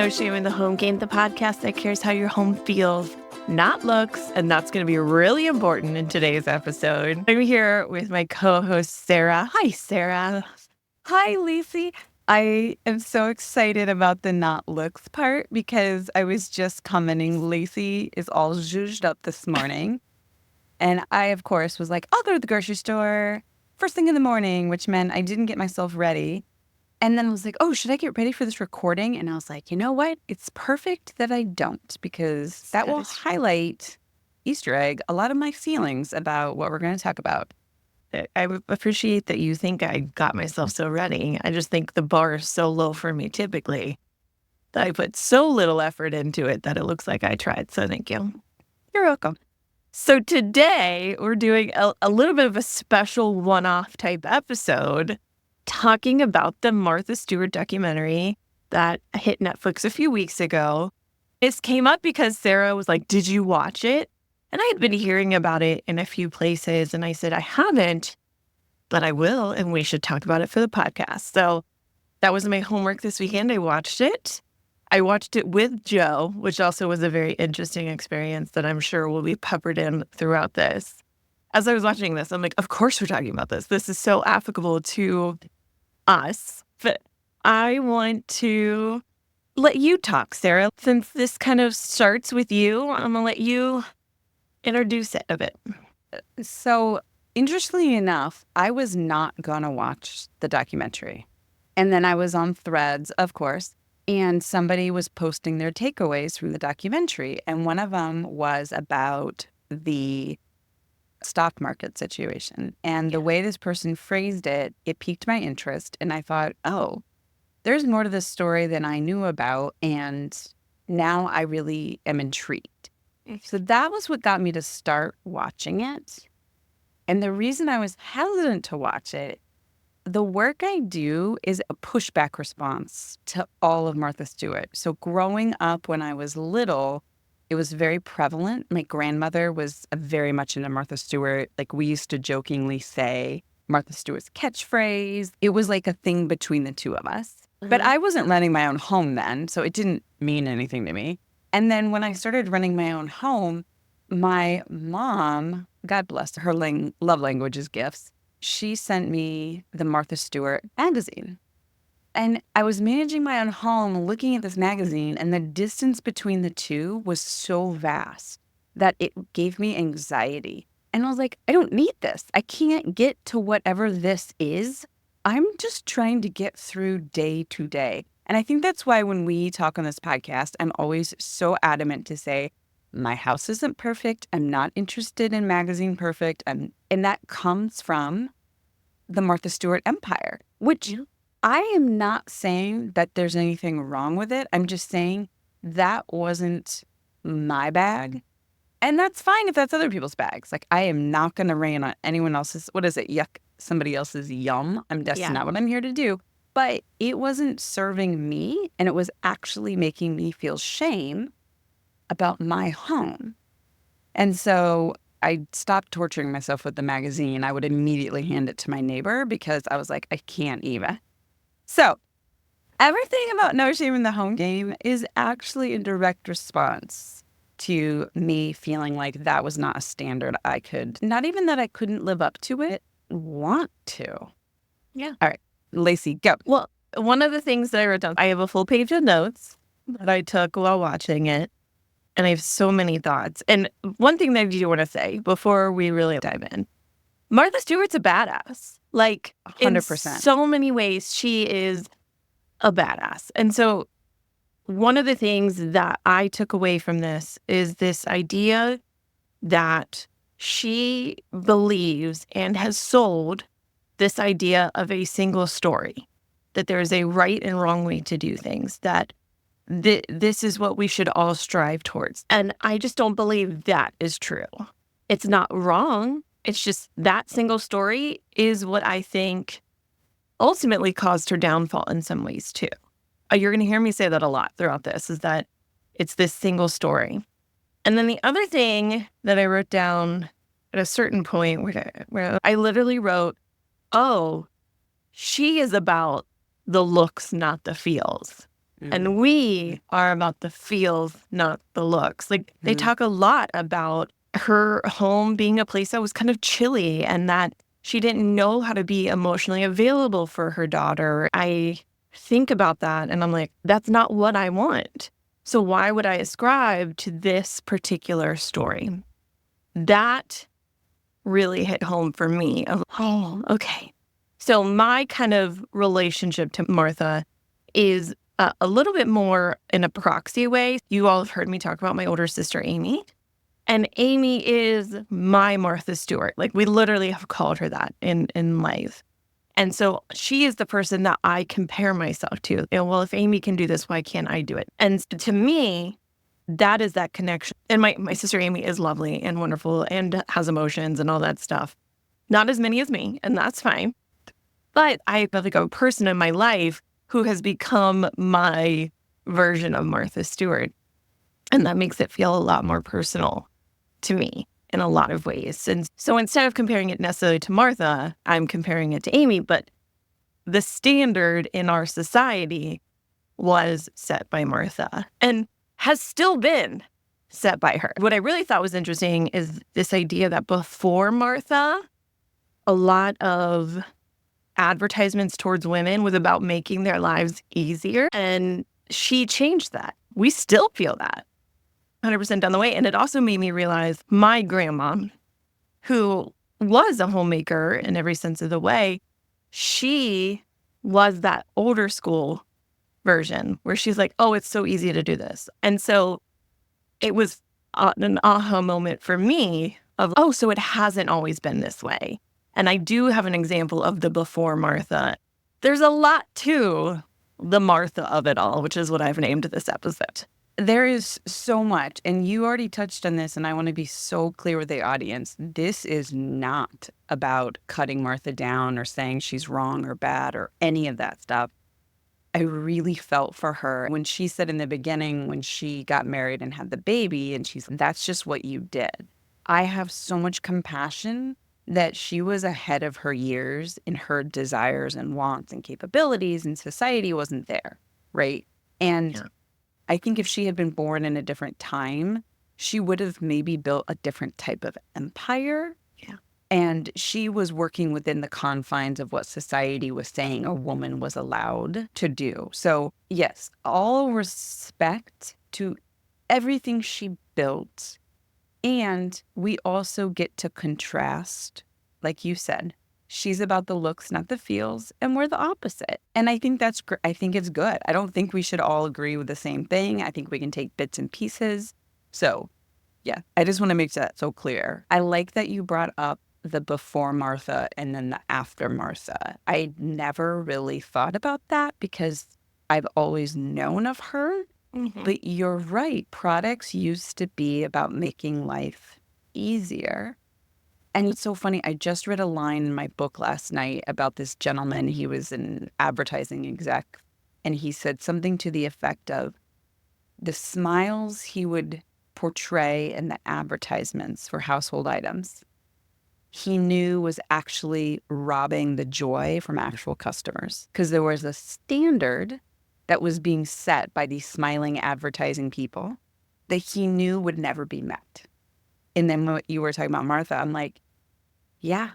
No Shame in the Home Game, the podcast that cares how your home feels, not looks, and that's going to be really important in today's episode. I'm here with my co-host, Sara. Hi, Sara. Hi, Lacey. I am so excited about the not looks part because I was just commenting Lacey is all zhuzhed up this morning. And I, of course, was like, I'll go to the grocery store first thing in the morning, which meant I didn't get myself ready. And then I was like, oh, should I get ready for this recording? And I was like, you know what? It's perfect that I don't, because that will highlight, Easter egg, a lot of my feelings about what we're going to talk about. I appreciate that you think I got myself so ready. I just think the bar is so low for me typically that I put so little effort into it that it looks like I tried. So thank you. You're welcome. So today we're doing a little bit of a special one-off type episode talking about the Martha Stewart documentary that hit Netflix a few weeks ago. This came up because Sara was like, did you watch it? And I had been hearing about it in a few places, and I said, I haven't, but I will, and we should talk about it for the podcast. So that was my homework this weekend. I watched it. I watched it with Joe, which also was a very interesting experience that I'm sure will be peppered in throughout this. As I was watching this, I'm like, of course we're talking about this. This is so applicable to us. But I want to let you talk, Sara. Since this kind of starts with you, I'm going to let you introduce it a bit. So, interestingly enough, I was not going to watch the documentary. And then I was on Threads, of course, and somebody was posting their takeaways from the documentary. And one of them was about the stock market situation. And the way this person phrased it, it piqued my interest. And I thought, oh, there's more to this story than I knew about. And now I really am intrigued. So that was what got me to start watching it. And the reason I was hesitant to watch it, the work I do is a pushback response to all of Martha Stewart. So growing up when I was little, it was very prevalent. My grandmother was very much into Martha Stewart. Like, we used to jokingly say Martha Stewart's catchphrase. It was like a thing between the two of us. Mm-hmm. But I wasn't running my own home then, so it didn't mean anything to me. And then when I started running my own home, my mom, God bless her, love language is gifts. She sent me the Martha Stewart magazine. And I was managing my own home looking at this magazine, and the distance between the two was so vast that it gave me anxiety. And I was like, I don't need this. I can't get to whatever this is. I'm just trying to get through day to day. And I think that's why when we talk on this podcast, I'm always so adamant to say, my house isn't perfect. I'm not interested in magazine perfect. And that comes from the Martha Stewart empire, which I am not saying that there's anything wrong with it. I'm just saying that wasn't my bag. And that's fine if that's other people's bags. Like, I am not going to rain on anyone else's, yuck, somebody else's yum. That's not what I'm here to do. But it wasn't serving me, and it was actually making me feel shame about my home. And so I stopped torturing myself with the magazine. I would immediately hand it to my neighbor because I was like, I can't even. So everything about No Shame in the Home Game is actually a direct response to me feeling like that was not a standard I could, not even that I couldn't live up to it, want to. Yeah. All right, Lacey, go. Well, one of the things that I wrote down, I have a full page of notes that I took while watching it, and I have so many thoughts. And one thing that I do want to say before we really dive in, Martha Stewart's a badass. Like, 100%. In so many ways, she is a badass. And so one of the things that I took away from this is this idea that she believes and has sold this idea of a single story, that there is a right and wrong way to do things, that this is what we should all strive towards. And I just don't believe that is true. It's not wrong. It's just that single story is what I think ultimately caused her downfall in some ways too. You're going to hear me say that a lot throughout this, is that it's this single story. And then the other thing that I wrote down at a certain point where I literally wrote, oh, she is about the looks, not the feels. And we are about the feels, not the looks. Like they talk a lot about her home being a place that was kind of chilly and that she didn't know how to be emotionally available for her daughter. I think about that and I'm like, that's not what I want. So why would I ascribe to this particular story? That really hit home for me of, oh, okay. So my kind of relationship to Martha is a little bit more in a proxy way. You all have heard me talk about my older sister, Amy. And Amy is my Martha Stewart. Like we literally have called her that in life. And so she is the person that I compare myself to. Well, if Amy can do this, why can't I do it? And to me, that is that connection. And my sister Amy is lovely and wonderful and has emotions and all that stuff. Not as many as me, and that's fine. But I have like a person in my life who has become my version of Martha Stewart. And that makes it feel a lot more personal to me in a lot of ways. And so instead of comparing it necessarily to Martha, I'm comparing it to Amy. But the standard in our society was set by Martha and has still been set by her. What I really thought was interesting is this idea that before Martha, a lot of advertisements towards women was about making their lives easier. And she changed that. We still feel that 100% down the way. And it also made me realize my grandma, who was a homemaker in every sense of the way, she was that older school version where she's like, oh, it's so easy to do this. And so it was an aha moment for me of, oh, so it hasn't always been this way. And I do have an example of the before Martha. There's a lot to the Martha of it all, which is what I've named this episode. There is so much. And you already touched on this, and I want to be so clear with the audience. This is not about cutting Martha down or saying she's wrong or bad or any of that stuff. I really felt for her when she said in the beginning, when she got married and had the baby, and she's, that's just what you did. I have so much compassion that she was ahead of her years in her desires and wants and capabilities, and society wasn't there, right? And I think if she had been born in a different time, she would have maybe built a different type of empire. Yeah. And she was working within the confines of what society was saying a woman was allowed to do. So yes, all respect to everything she built. And we also get to contrast, like you said, she's about the looks, not the feels, and we're the opposite. And I think that's I think it's good. I don't think we should all agree with the same thing. I think we can take bits and pieces. So yeah, I just want to make that so clear. I like that you brought up the before Martha and then the after Martha. I never really thought about that because I've always known of her. But you're right. Products used to be about making life easier. And it's so funny. I just read a line in my book last night about this gentleman. He was an advertising exec. And he said something to the effect of the smiles he would portray in the advertisements for household items, he knew was actually robbing the joy from actual customers. Because there was a standard that was being set by these smiling advertising people that he knew would never be met. And then what you were talking about, Martha, I'm like, yeah,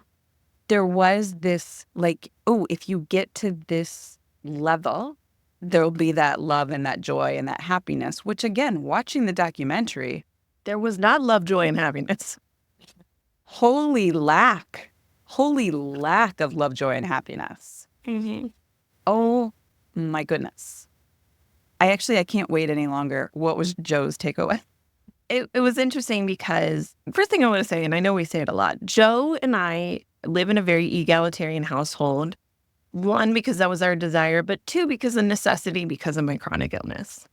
there was this like, oh, if you get to this level, there'll be that love and that joy and that happiness, which again, watching the documentary, there was not love, joy, and happiness. Holy lack of love, joy, and happiness. Oh my goodness. I can't wait any longer. What was Joe's takeaway? It was interesting because first thing I want to say, and I know we say it a lot, Joe and I live in a very egalitarian household. One, because that was our desire, but two, because of necessity, because of my chronic illness.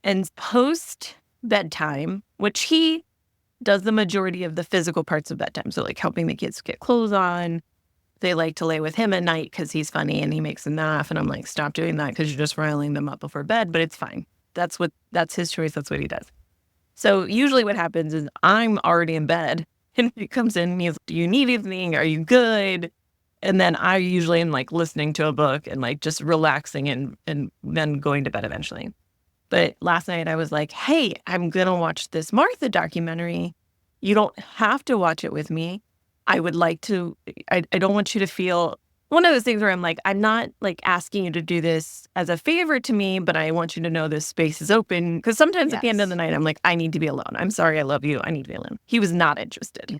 And post bedtime, which he does the majority of the physical parts of bedtime. So like helping the kids get clothes on. They like to lay with him at night because he's funny and he makes them laugh. And I'm like, stop doing that because you're just riling them up before bed, but it's fine. That's his choice. That's what he does. So usually what happens is I'm already in bed and he comes in and he's like, do you need anything? Are you good? And then I usually am like listening to a book and like just relaxing and then going to bed eventually. But last night I was like, hey, I'm going to watch this Martha documentary. You don't have to watch it with me. I would like to, I don't want you to feel one of those things where I'm like, I'm not like asking you to do this as a favor to me, but I want you to know this space is open. Because sometimes at the end of the night, I'm like, I need to be alone. I'm sorry, I love you. I need to be alone. He was not interested.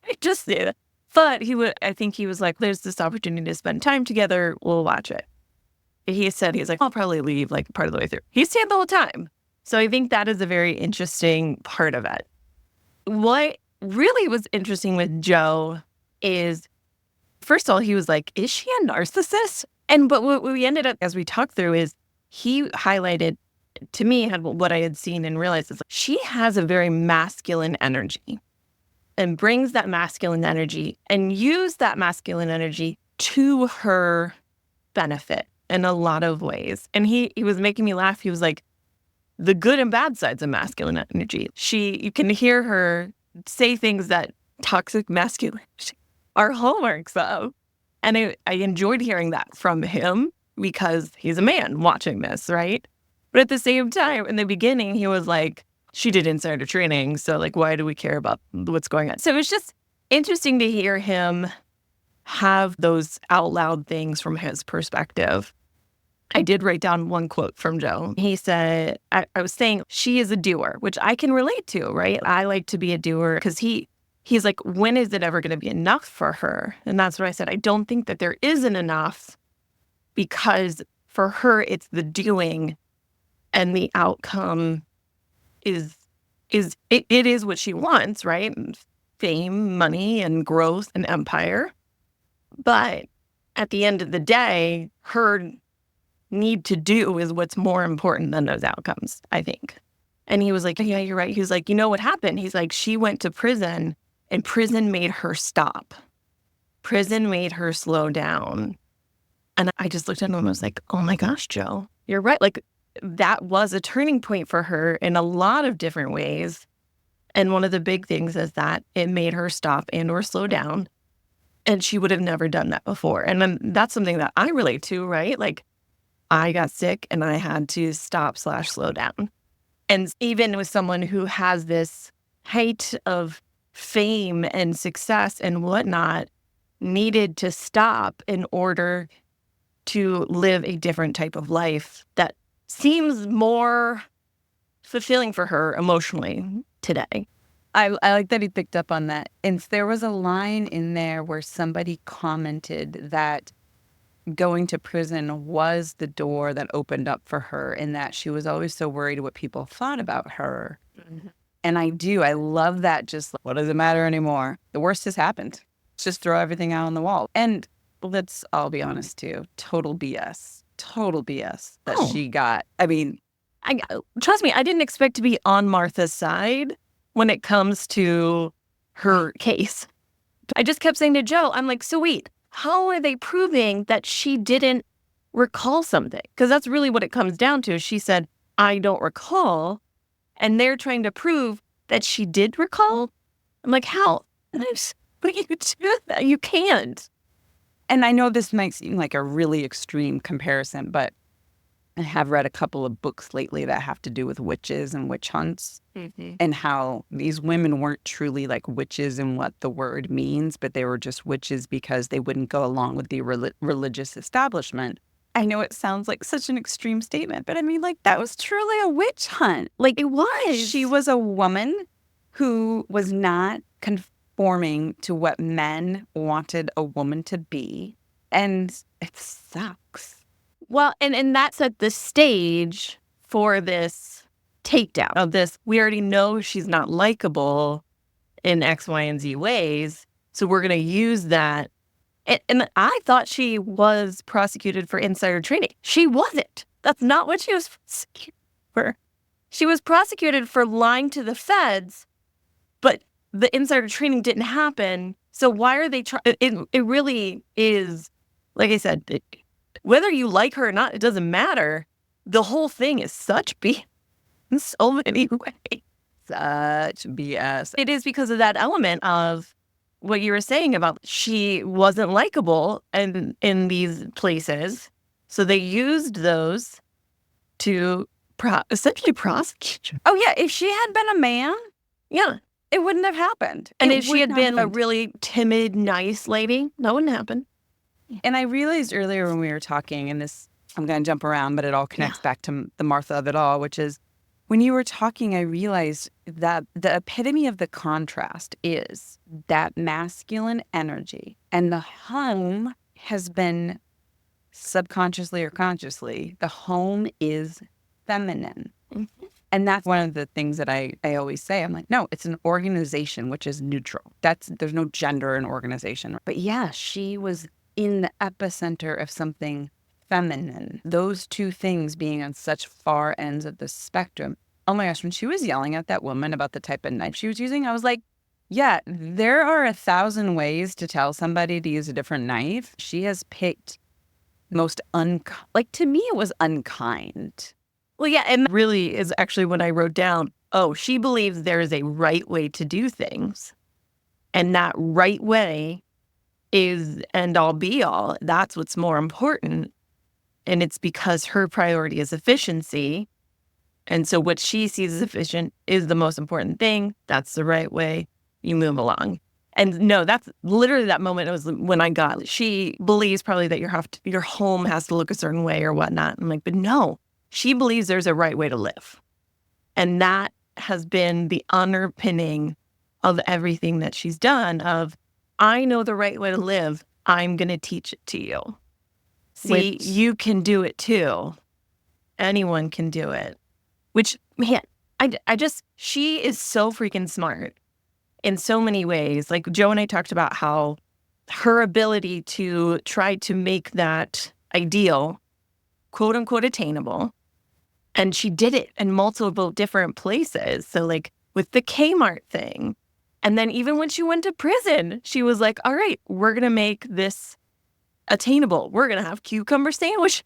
I just did. But I think he was like, there's this opportunity to spend time together. We'll watch it. He said, he's like, I'll probably leave like part of the way through. He stayed the whole time. So I think that is a very interesting part of it. What really was interesting with Joe is, first of all, he was like, is she a narcissist? But what we ended up, as we talked through, is he highlighted to me what I had seen and realized is like, she has a very masculine energy and brings that masculine energy and use that masculine energy to her benefit in a lot of ways. And he was making me laugh. He was like, the good and bad sides of masculine energy. You can hear her say things that toxic masculinity are hallmarks of. And I enjoyed hearing that from him because he's a man watching this, right? But at the same time, in the beginning, he was like, she did insider training, so like, why do we care about what's going on? So it was just interesting to hear him have those out loud things from his perspective. I did write down one quote from Joe. He said, I was saying she is a doer, which I can relate to, right? I like to be a doer because he's like, when is it ever going to be enough for her? And that's what I said. I don't think that there isn't enough because for her, it's the doing and the outcome it is what she wants, right? Fame, money, and growth and empire. But at the end of the day, her need to do is what's more important than those outcomes, I think. And he was like, yeah, you're right. He was like, you know what happened? He's like, she went to prison and prison made her stop. Prison made her slow down. And I just looked at him and was like, oh my gosh, Joe, you're right. Like, that was a turning point for her in a lot of different ways. And one of the big things is that it made her stop and or slow down. And she would have never done that before. And then that's something that I relate to, right? Like, I got sick and I had to stop/slow down. And even with someone who has this height of fame and success and whatnot, needed to stop in order to live a different type of life that seems more fulfilling for her emotionally today. I like that he picked up on that. And there was a line in there where somebody commented that going to prison was the door that opened up for her and that she was always so worried what people thought about her. Mm-hmm. And I love that. Just what does it matter anymore? The worst has happened. Let's just throw everything out on the wall. And let's all be honest too. Total BS that she got. I mean, trust me, I didn't expect to be on Martha's side when it comes to her case. I just kept saying to Joe, I'm like, sweet, how are they proving that she didn't recall something? Because that's really what it comes down to. She said, I don't recall. And they're trying to prove that she did recall. I'm like, how? But you do that. You can't. And I know this might seem like a really extreme comparison, but I have read a couple of books lately that have to do with witches and witch hunts, mm-hmm. and how these women weren't truly like witches in what the word means, but they were just witches because they wouldn't go along with the religious establishment. I know it sounds like such an extreme statement, but I mean, like, that was truly a witch hunt. Like, it was. She was a woman who was not conforming to what men wanted a woman to be. And it sucks. Well, and that set the stage for this takedown of this. We already know she's not likable in X, Y, and Z ways. So we're going to use that. And I thought she was prosecuted for insider trading. She wasn't. That's not what she was prosecuted for. She was prosecuted for lying to the feds, but the insider trading didn't happen. So why are they trying? It really is, like I said, whether you like her or not, it doesn't matter. The whole thing is such BS in so many ways. Such BS. It is because of that element of what you were saying about she wasn't likable in these places. So they used those to essentially prosecute her. Oh, yeah. If she had been a man, Yeah. it wouldn't have happened. And It if she had wouldn't been have a really timid, nice lady, that wouldn't happen. And I realized earlier when we were talking, and this, I'm going to jump around, but it all connects back to the Martha of it all, which is when you were talking, I realized that the epitome of the contrast is that masculine energy. And the home has been subconsciously or consciously, the home is feminine. Mm-hmm. And that's one of the things that I always say. I'm like, no, it's an organization, which is neutral. There's no gender in organization. But yeah, she was in the epicenter of something feminine. Those two things being on such far ends of the spectrum. Oh my gosh, when she was yelling at that woman about the type of knife she was using, I was like, yeah, there are 1,000 ways to tell somebody to use a different knife. She has picked most to me, it was unkind. Well, yeah, and really is actually when I wrote down, oh, she believes there is a right way to do things. And that right way is end all be all. That's what's more important. And it's because her priority is efficiency. And so what she sees as efficient is the most important thing. That's the right way. You move along. And no, that's literally that moment. It was when I got, she believes probably that your home has to look a certain way or whatnot. I'm like, but no, she believes there's a right way to live. And that has been the underpinning of everything that she's done of, I know the right way to live. I'm going to teach it to you. See, you can do it too. Anyone can do it. Which, man, she is so freaking smart in so many ways. Like Joe and I talked about how her ability to try to make that ideal, quote unquote, attainable. And she did it in multiple different places. So like with the Kmart thing. And then even when she went to prison, she was like, all right, we're going to make this attainable. We're going to have cucumber sandwich.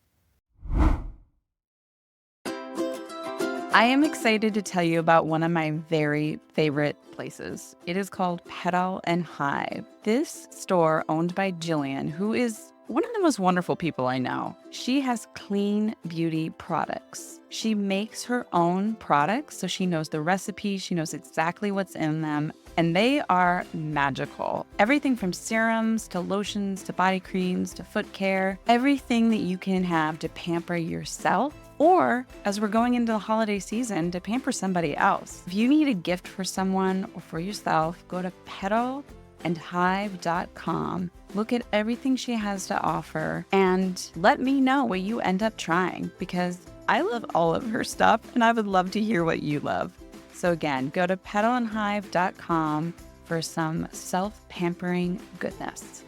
I am excited to tell you about one of my very favorite places. It is called Cubtale and Hive. This store owned by Jillian, who is one of the most wonderful people I know. She has clean beauty products. She makes her own products, so she knows the recipe, she knows exactly what's in them, and they are magical. Everything from serums to lotions to body creams to foot care, everything that you can have to pamper yourself, or as we're going into the holiday season, to pamper somebody else. If you need a gift for someone or for yourself, go to petaleandhive.com. Look at everything she has to offer and let me know what you end up trying, because I love all of her stuff and I would love to hear what you love. So again, go to petaleandhive.com for some self-pampering goodness.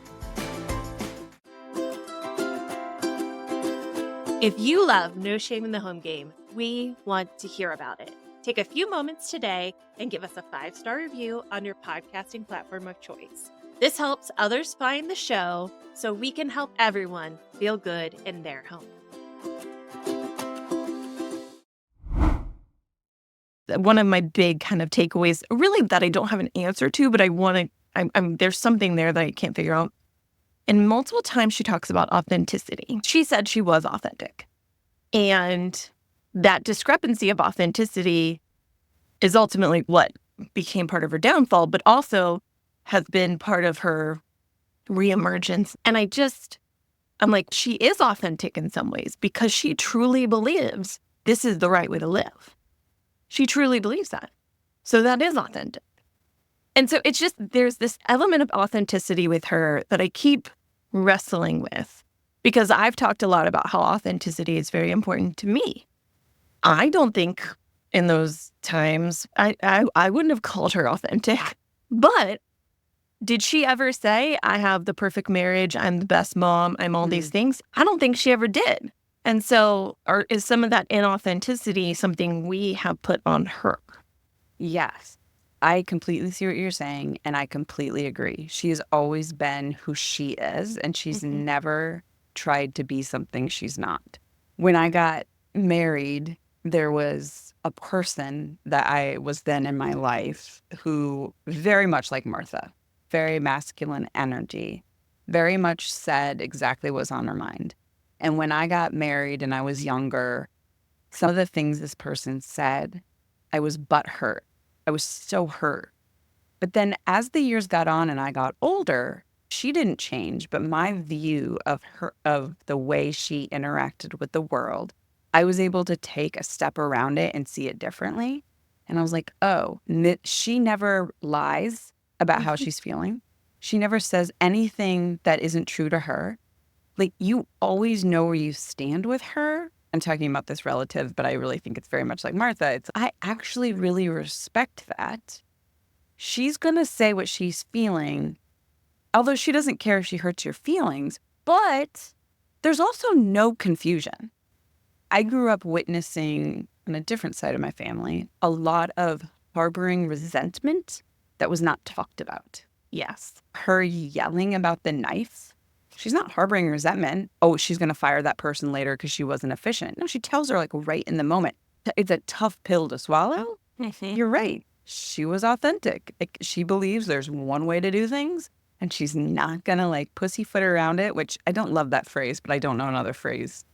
If you love No Shame in the Home Game, we want to hear about it. Take a few moments today and give us a 5-star review on your podcasting platform of choice. This helps others find the show so we can help everyone feel good in their home. One of my big kind of takeaways, really that I don't have an answer to, but there's something there that I can't figure out. And multiple times she talks about authenticity. She said she was authentic. And that discrepancy of authenticity is ultimately what became part of her downfall, but also has been part of her reemergence. And I'm like, she is authentic in some ways because she truly believes this is the right way to live. She truly believes that. So that is authentic. And so it's just, there's this element of authenticity with her that I keep wrestling with, because I've talked a lot about how authenticity is very important to me. I don't think in those times, I wouldn't have called her authentic, but did she ever say, I have the perfect marriage, I'm the best mom, I'm all these things? I don't think she ever did. And so, is some of that inauthenticity something we have put on her? Yes. I completely see what you're saying, and I completely agree. She has always been who she is, and she's never tried to be something she's not. When I got married, there was a person that I was then in my life who very much like Martha. very masculine energy, very much said exactly what was on her mind. And when I got married and I was younger, some of the things this person said, I was butthurt. I was so hurt. But then as the years got on and I got older, she didn't change, but my view of her, of the way she interacted with the world, I was able to take a step around it and see it differently. And I was like, oh, she never lies about how she's feeling. She never says anything that isn't true to her. Like, you always know where you stand with her. I'm talking about this relative, but I really think it's very much like Martha. I actually really respect that. She's going to say what she's feeling, although she doesn't care if she hurts your feelings, but there's also no confusion. I grew up witnessing, on a different side of my family, a lot of harboring resentment that was not talked about. Yes. Her yelling about the knife, she's not harboring resentment. Oh, she's going to fire that person later because she wasn't efficient. No, she tells her like right in the moment. It's a tough pill to swallow. You're right. She was authentic. Like, she believes there's one way to do things, and she's not going to like pussyfoot around it, which I don't love that phrase, but I don't know another phrase.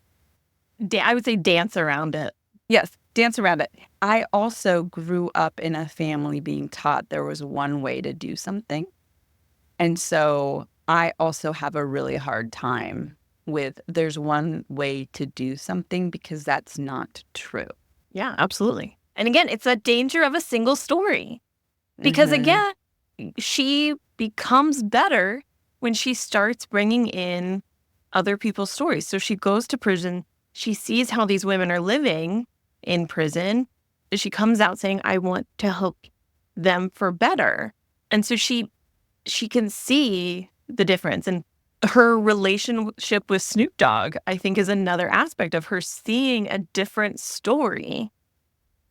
I would say dance around it. Yes, dance around it. I also grew up in a family being taught there was one way to do something. And so I also have a really hard time with there's one way to do something, because that's not true. Yeah, absolutely. And again, it's that danger of a single story. Because again, she becomes better when she starts bringing in other people's stories. So she goes to prison. She sees how these women are living in prison. She comes out saying, I want to help them for better. And so she can see the difference. And her relationship with Snoop Dogg, I think, is another aspect of her seeing a different story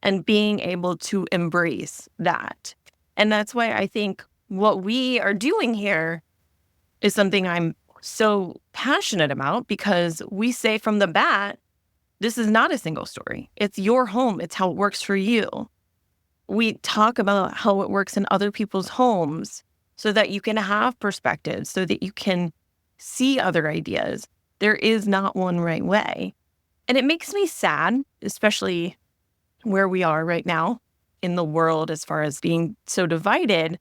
and being able to embrace that. And that's why I think what we are doing here is something I'm so passionate about, because we say from the bat, this is not a single story. It's your home. It's how it works for you. We talk about how it works in other people's homes so that you can have perspectives, so that you can see other ideas. There is not one right way. And it makes me sad, especially where we are right now in the world as far as being so divided,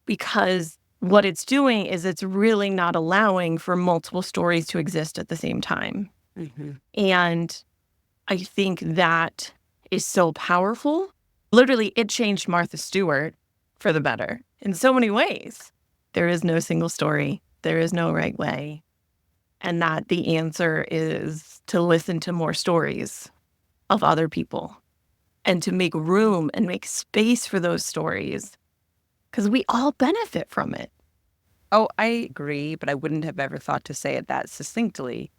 because what it's doing is it's really not allowing for multiple stories to exist at the same time. And I think that is so powerful. Literally, it changed Martha Stewart for the better in so many ways. There is no single story. There is no right way. And that the answer is to listen to more stories of other people and to make room and make space for those stories, because we all benefit from it. Oh, I agree, but I wouldn't have ever thought to say it that succinctly.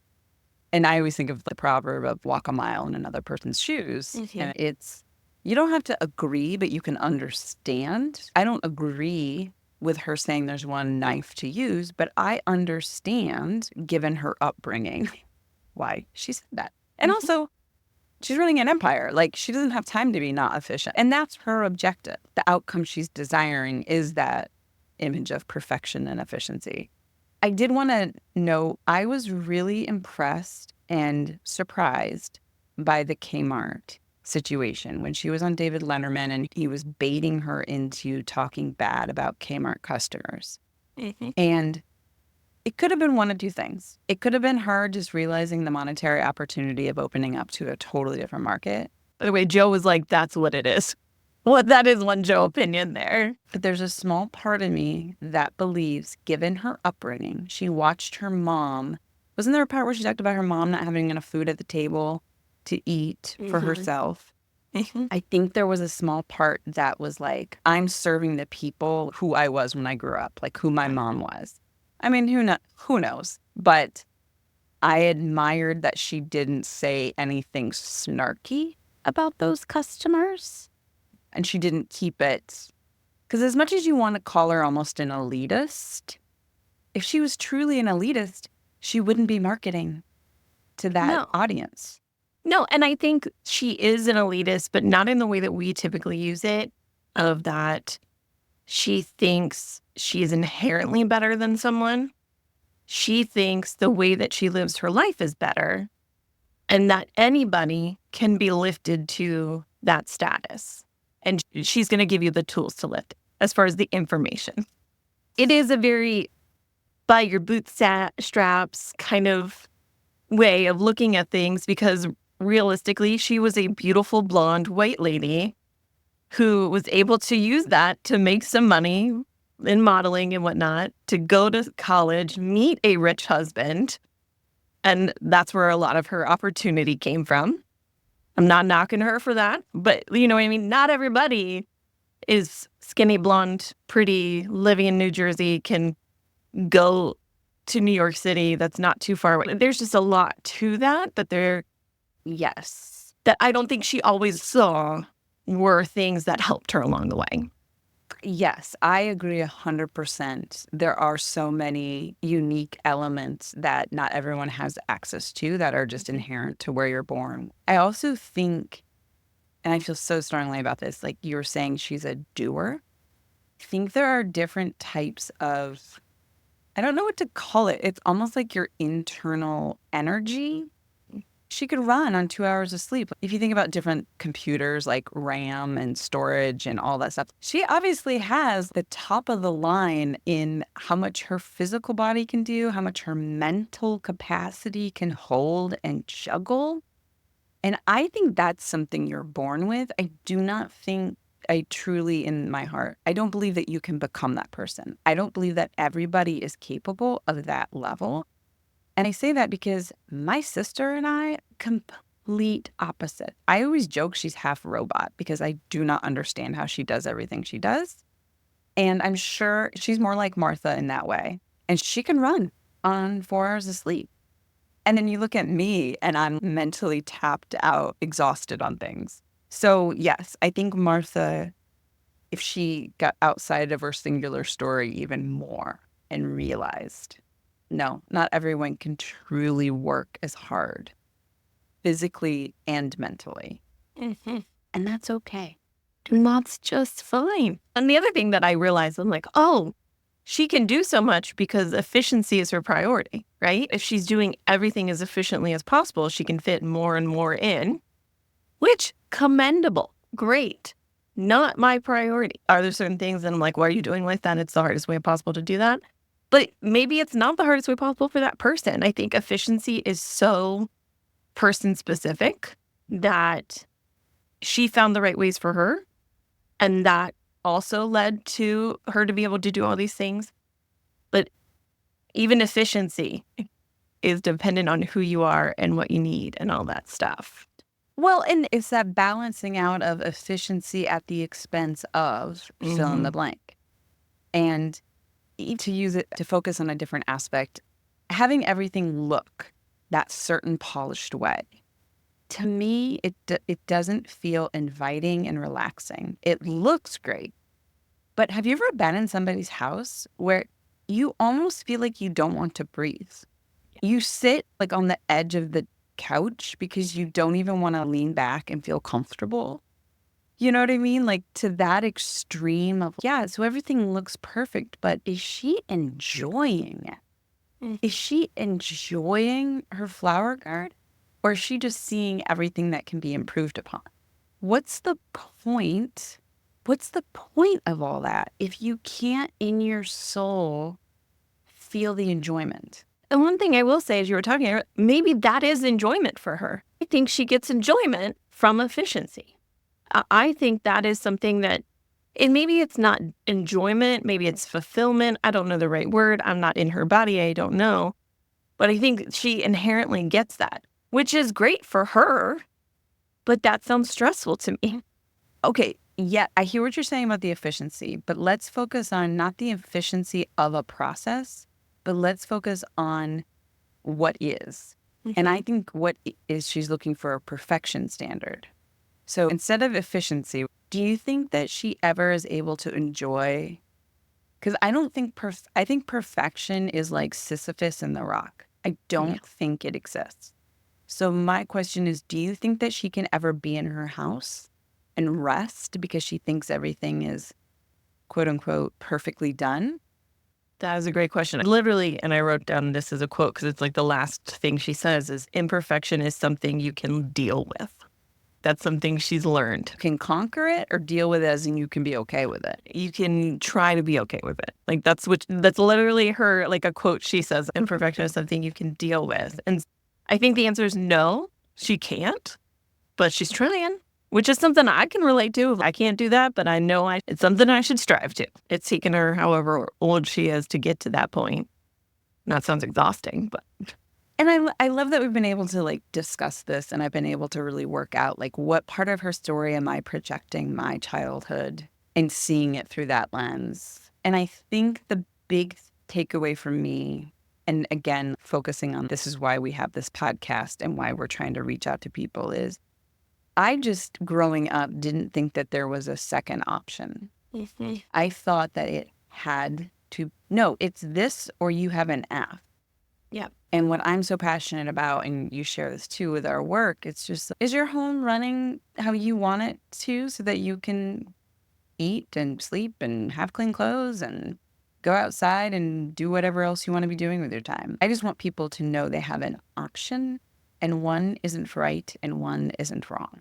And I always think of the proverb of walk a mile in another person's shoes. And it's, you don't have to agree, but you can understand. I don't agree with her saying there's one knife to use, but I understand, given her upbringing, why she said that. And also, she's running an empire. Like, she doesn't have time to be not efficient. And that's her objective. The outcome she's desiring is that image of perfection and efficiency. I did want to note, I was really impressed and surprised by the Kmart situation when she was on David Letterman and he was baiting her into talking bad about Kmart customers. And it could have been one of two things. It could have been her just realizing the monetary opportunity of opening up to a totally different market. By the way, Joe was like, that's what it is. Well, that is one Joe opinion there. But there's a small part of me that believes, given her upbringing, she watched her mom. Wasn't there a part where she talked about her mom not having enough food at the table to eat for herself? I think there was a small part that was like, I'm serving the people who I was when I grew up, like who my mom was. I mean, who knows? But I admired that she didn't say anything snarky about those customers. And she didn't keep it. Because as much as you want to call her almost an elitist, if she was truly an elitist, she wouldn't be marketing to that audience. No, and I think she is an elitist, but not in the way that we typically use it, of that she thinks she is inherently better than someone. She thinks the way that she lives her life is better and that anybody can be lifted to that status. And she's going to give you the tools to lift it as far as the information. It is a very by your bootstraps kind of way of looking at things because realistically, she was a beautiful blonde white lady who was able to use that to make some money in modeling and whatnot, to go to college, meet a rich husband. And that's where a lot of her opportunity came from. I'm not knocking her for that, but you know what I mean? Not everybody is skinny, blonde, pretty, living in New Jersey, can go to New York City. That's not too far away. There's just a lot to that, but yes, that I don't think she always saw were things that helped her along the way. Yes, I agree 100%. There are so many unique elements that not everyone has access to that are just inherent to where you're born. I also think, and I feel so strongly about this, like you were saying, she's a doer. I think there are different types of, I don't know what to call it. It's almost like your internal energy. She could run on 2 hours of sleep. If you think about different computers like RAM and storage and all that stuff, she obviously has the top of the line in how much her physical body can do, how much her mental capacity can hold and juggle. And I think that's something you're born with. I do not think I truly, in my heart, I don't believe that you can become that person. I don't believe that everybody is capable of that level. And I say that because my sister and I, complete opposite. I always joke she's half robot because I do not understand how she does everything she does. And I'm sure she's more like Martha in that way. And she can run on 4 hours of sleep. And then you look at me and I'm mentally tapped out, exhausted on things. So yes, I think Martha, if she got outside of her singular story even more and realized, no, not everyone can truly work as hard, physically and mentally. Mm-hmm. And that's okay. And that's just fine. And the other thing that I realized, I'm like, oh, she can do so much because efficiency is her priority, right? If she's doing everything as efficiently as possible, she can fit more and more in, which commendable, great. Not my priority. Are there certain things that I'm like, why are you doing like that? It's the hardest way possible to do that. But maybe it's not the hardest way possible for that person. I think efficiency is so person specific that she found the right ways for her. And that also led to her to be able to do all these things. But even efficiency is dependent on who you are and what you need and all that stuff. Well, and it's that balancing out of efficiency at the expense of fill in the blank. And to use it to focus on a different aspect, having everything look that certain polished way. To me, it doesn't feel inviting and relaxing. It looks great. But have you ever been in somebody's house where you almost feel like you don't want to breathe? You sit like on the edge of the couch because you don't even want to lean back and feel comfortable. You know what I mean? Like to that extreme of, yeah, so everything looks perfect, but is she enjoying it? Is she enjoying her flower garden? Or is she just seeing everything that can be improved upon? What's the point? What's the point of all that if you can't in your soul feel the enjoyment? And one thing I will say, as you were talking, maybe that is enjoyment for her. I think she gets enjoyment from efficiency. I think that is something that, and maybe it's not enjoyment, maybe it's fulfillment. I don't know the right word. I'm not in her body. I don't know. But I think she inherently gets that, which is great for her. But that sounds stressful to me. Okay, yeah, I hear what you're saying about the efficiency, but let's focus on not the efficiency of a process, but let's focus on what is. And I think what is she's looking for a perfection standard. So instead of efficiency, do you think that she ever is able to enjoy? Because I don't think, I think perfection is like Sisyphus and the rock. I don't think it exists. So my question is, do you think that she can ever be in her house and rest because she thinks everything is quote unquote perfectly done? That is a great question. Literally, and I wrote down this as a quote because it's like the last thing she says is imperfection is something you can deal with. That's something she's learned. You can conquer it or deal with it as in you can be okay with it. You can try to be okay with it. Like that's literally her, like a quote she says, imperfection is something you can deal with. And I think the answer is no, she can't, but she's trying. Which is something I can relate to. I can't do that, but I know it's something I should strive to. It's taken her however old she is to get to that point. And that sounds exhausting, but. And I love that we've been able to like discuss this, and I've been able to really work out like what part of her story am I projecting my childhood and seeing it through that lens. And I think the big takeaway for me, and again, focusing on this is why we have this podcast and why we're trying to reach out to people, is I just, growing up, didn't think that there was a second option. Mm-hmm. I thought that it had to, no, it's this or you have an F. Yeah. And what I'm so passionate about, and you share this too with our work, it's just, is your home running how you want it to so that you can eat and sleep and have clean clothes and go outside and do whatever else you want to be doing with your time? I just want people to know they have an option, and one isn't right and one isn't wrong.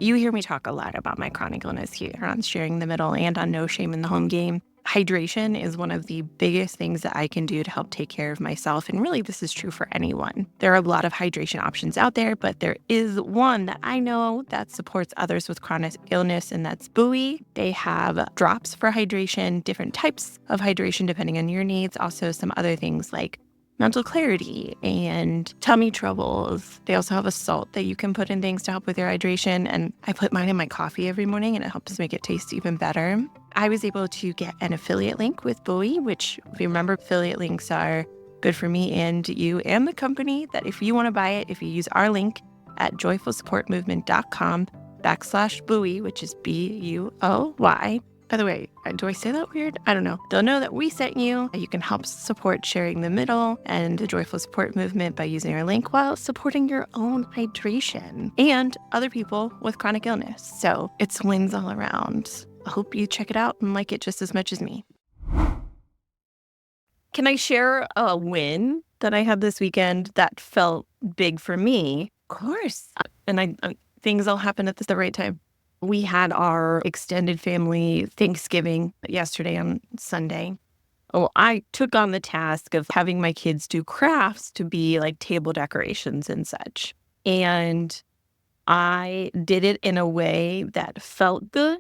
You hear me talk a lot about my chronic illness here on Sharing the Middle and on No Shame in the Home Game. Hydration is one of the biggest things that I can do to help take care of myself. And really, this is true for anyone. There are a lot of hydration options out there, but there is one that I know that supports others with chronic illness, and that's Buoy. They have drops for hydration, different types of hydration depending on your needs. Also, some other things like mental clarity and tummy troubles. They also have a salt that you can put in things to help with your hydration. And I put mine in my coffee every morning, and it helps make it taste even better. I was able to get an affiliate link with Buoy, which, if you remember, affiliate links are good for me and you and the company, that if you want to buy it, if you use our link at joyfulsupportmovement.com/Buoy, which is BUOY. By the way, do I say that weird? I don't know. They'll know that we sent you. You can help support Sharing the Middle and the Joyful Support Movement by using our link while supporting your own hydration and other people with chronic illness. So it's wins all around. I hope you check it out and like it just as much as me. Can I share a win that I had this weekend that felt big for me? Of course. And things all happen at the right time. We had our extended family Thanksgiving yesterday on Sunday. Oh, I took on the task of having my kids do crafts to be like table decorations and such. And I did it in a way that felt good,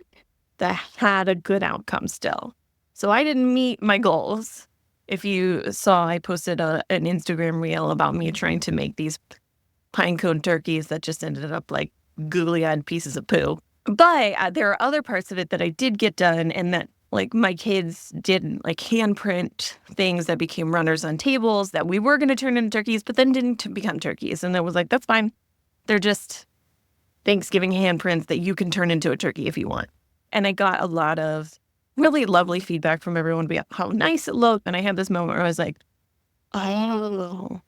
that had a good outcome still. So I didn't meet my goals. If you saw, I posted an Instagram reel about me trying to make these pine cone turkeys that just ended up like googly-eyed pieces of poo. But there are other parts of it that I did get done, and that like my kids did like handprint things that became runners on tables that we were going to turn into turkeys, but then didn't become turkeys. And I was like, that's fine. They're just Thanksgiving handprints that you can turn into a turkey if you want. And I got a lot of really lovely feedback from everyone about how nice it looked. And I had this moment where I was like, oh,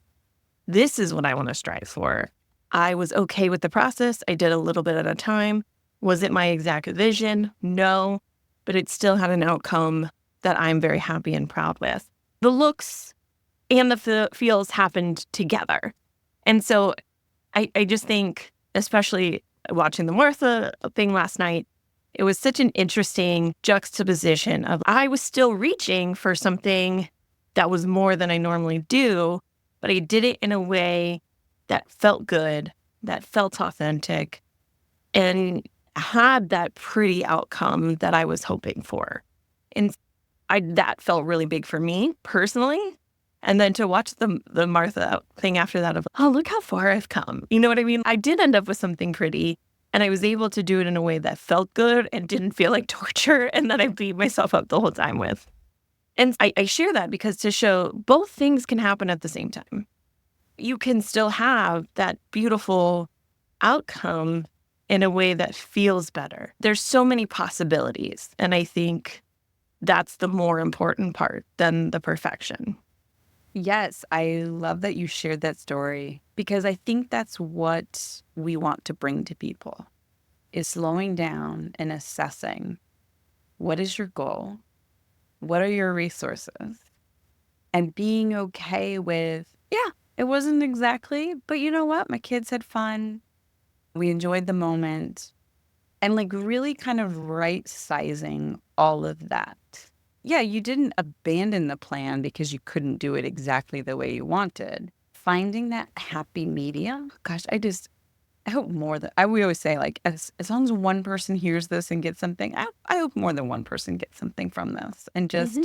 this is what I want to strive for. I was okay with the process. I did a little bit at a time. Was it my exact vision? No, but it still had an outcome that I'm very happy and proud with. The looks and the feels happened together. And so I just think, especially watching the Martha thing last night, it was such an interesting juxtaposition of I was still reaching for something that was more than I normally do, but I did it in a way that felt good, that felt authentic, and had that pretty outcome that I was hoping for. And that felt really big for me personally. And then to watch the Martha thing after that of, oh, look how far I've come. You know what I mean? I did end up with something pretty, and I was able to do it in a way that felt good and didn't feel like torture and that I beat myself up the whole time with. And I share that because to show both things can happen at the same time. You can still have that beautiful outcome in a way that feels better. There's so many possibilities. And I think that's the more important part than the perfection. Yes, I love that you shared that story because I think that's what we want to bring to people is slowing down and assessing what is your goal, what are your resources? And being okay with, yeah, it wasn't exactly, but you know what? My kids had fun. We enjoyed the moment. And like really kind of right sizing all of that. Yeah, you didn't abandon the plan because you couldn't do it exactly the way you wanted. Finding that happy medium, gosh, I hope more that we always say, like, as long as one person hears this and gets something, I hope more than one person gets something from this and just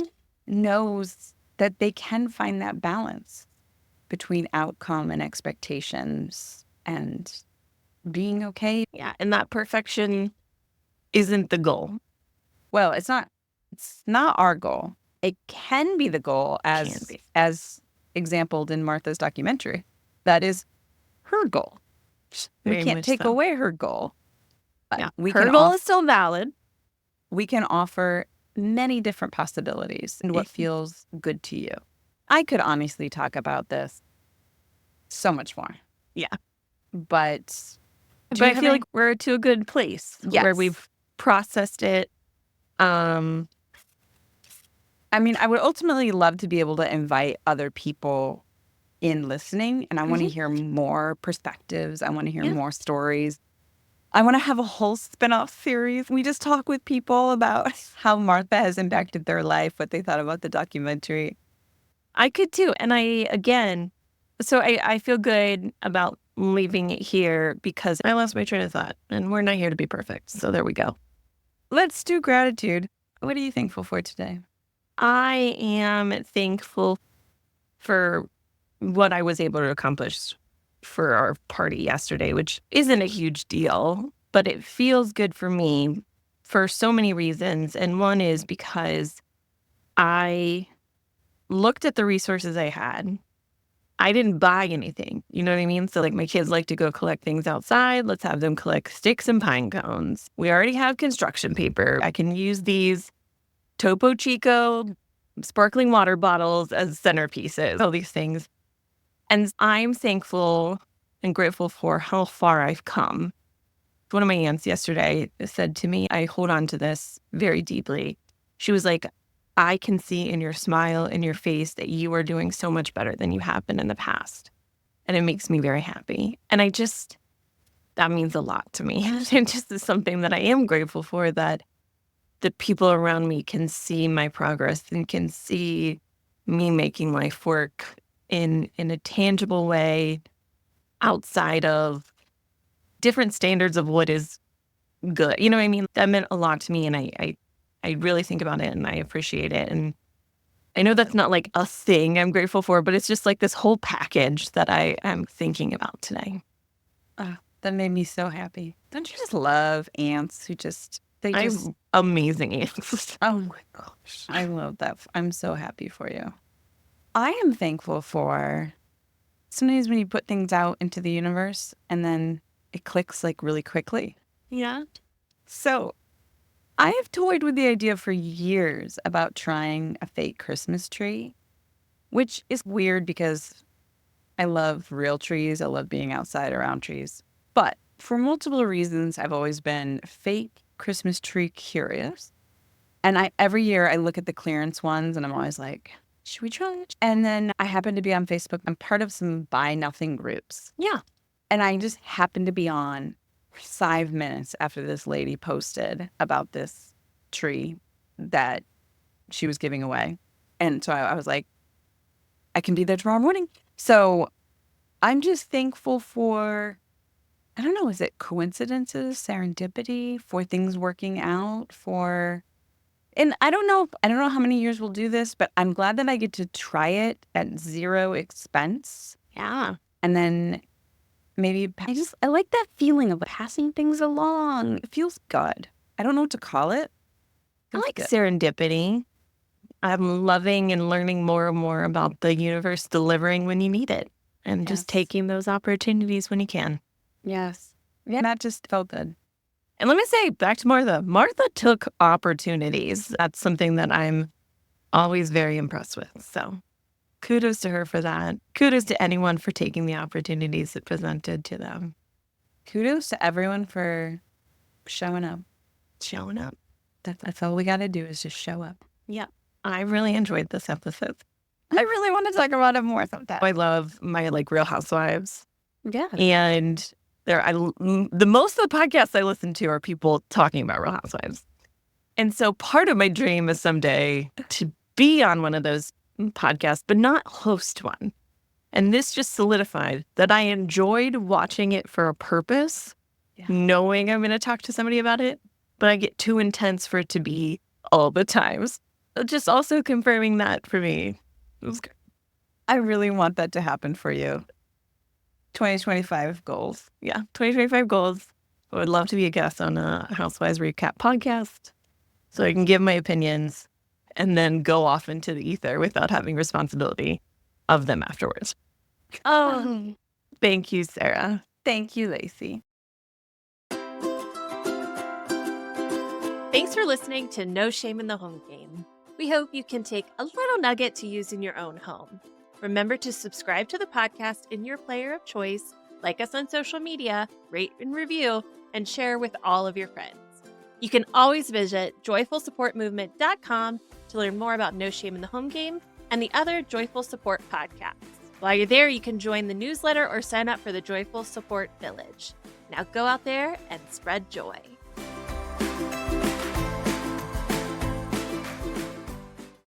knows that they can find that balance between outcome and expectations and being okay. Yeah. And that perfection isn't the goal. Well, it's not our goal. It can be the goal Can be. as exampled in Martha's documentary. That is her goal. Very We can't much take so. away her goal. But Yeah. we Her can goal is still valid. we can offer many different possibilities and what feels good to you. I could honestly talk about this so much more. Yeah. But But I feel like we're to a good place where Yes. we've processed it. I mean, I would ultimately love to be able to invite other people in listening, and I want to hear more perspectives. I want to hear more stories. I want to have a whole spin-off series. We just talk with people about how Martha has impacted their life, what they thought about the documentary. I could too. And I feel good about leaving it here because I lost my train of thought and we're not here to be perfect. So there we go. Let's do gratitude. What are you thankful for today? I am thankful for what I was able to accomplish for our party yesterday, which isn't a huge deal, but it feels good for me for so many reasons. And one is because I looked at the resources I had. I didn't buy anything. You know what I mean? So like my kids like to go collect things outside. Let's have them collect sticks and pine cones. We already have construction paper. I can use these Topo Chico sparkling water bottles as centerpieces, all these things. And I'm thankful and grateful for how far I've come. One of my aunts yesterday said to me, I hold on to this very deeply. She was like, I can see in your smile, in your face, that you are doing so much better than you have been in the past. And it makes me very happy. And that means a lot to me. It just is something that I am grateful for, that the people around me can see my progress and can see me making life work in a tangible way outside of different standards of what is good. You know what I mean? That meant a lot to me, and I really think about it and I appreciate it. And I know that's not like a thing I'm grateful for, but it's just like this whole package that I am thinking about today. That made me so happy. Don't you just love aunts who I have amazing aunts. Oh my gosh. I love that. I'm so happy for you. I am thankful for sometimes when you put things out into the universe and then it clicks like really quickly. Yeah. So I have toyed with the idea for years about trying a fake Christmas tree, which is weird because I love real trees. I love being outside around trees. But for multiple reasons, I've always been fake Christmas tree curious. And every year I look at the clearance ones and I'm always like, should we try it? And then I happen to be on Facebook. I'm part of some buy nothing groups. Yeah. And I just happened to be on 5 minutes after this lady posted about this tree that she was giving away. And so I was like, I can be there tomorrow morning. So I'm just thankful for, I don't know, is it coincidences, serendipity, for things working out, and I don't know how many years we'll do this, but I'm glad that I get to try it at zero expense. Yeah. And then maybe I like that feeling of passing things along. It feels good. I don't know what to call it. I like good. serendipity. I'm loving and learning more and more about the universe delivering when you need it and just taking those opportunities when you can. Yes. Yeah. That just felt good. And let me say, back to Martha. Martha took opportunities. That's something that I'm always very impressed with. So kudos to her for that. Kudos to anyone for taking the opportunities that presented to them. Kudos to everyone for showing up. Showing up. That's all we got to do is just show up. Yeah. I really enjoyed this episode. I really want to talk about it more sometime. I love my Real Housewives. Yeah. And the most of the podcasts I listen to are people talking about Real Housewives. And so part of my dream is someday to be on one of those podcasts, but not host one. And this just solidified that I enjoyed watching it for a purpose, knowing I'm going to talk to somebody about it, but I get too intense for it to be all the times. Just also confirming that for me. It was good. I really want that to happen for you. 2025 goals. Yeah, 2025 goals. I would love to be a guest on a Housewives Recap podcast so I can give my opinions and then go off into the ether without having responsibility of them afterwards. Oh, Thank you, Sarah. Thank you, Lacey. thanks for listening to No Shame in the Home Game. We hope you can take a little nugget to use in your own home. Remember to subscribe to the podcast in your player of choice, like us on social media, rate and review, and share with all of your friends. You can always visit joyfulsupportmovement.com to learn more about No Shame in the Home Game and the other Joyful Support podcasts. While you're there, you can join the newsletter or sign up for the Joyful Support Village. Now go out there and spread joy.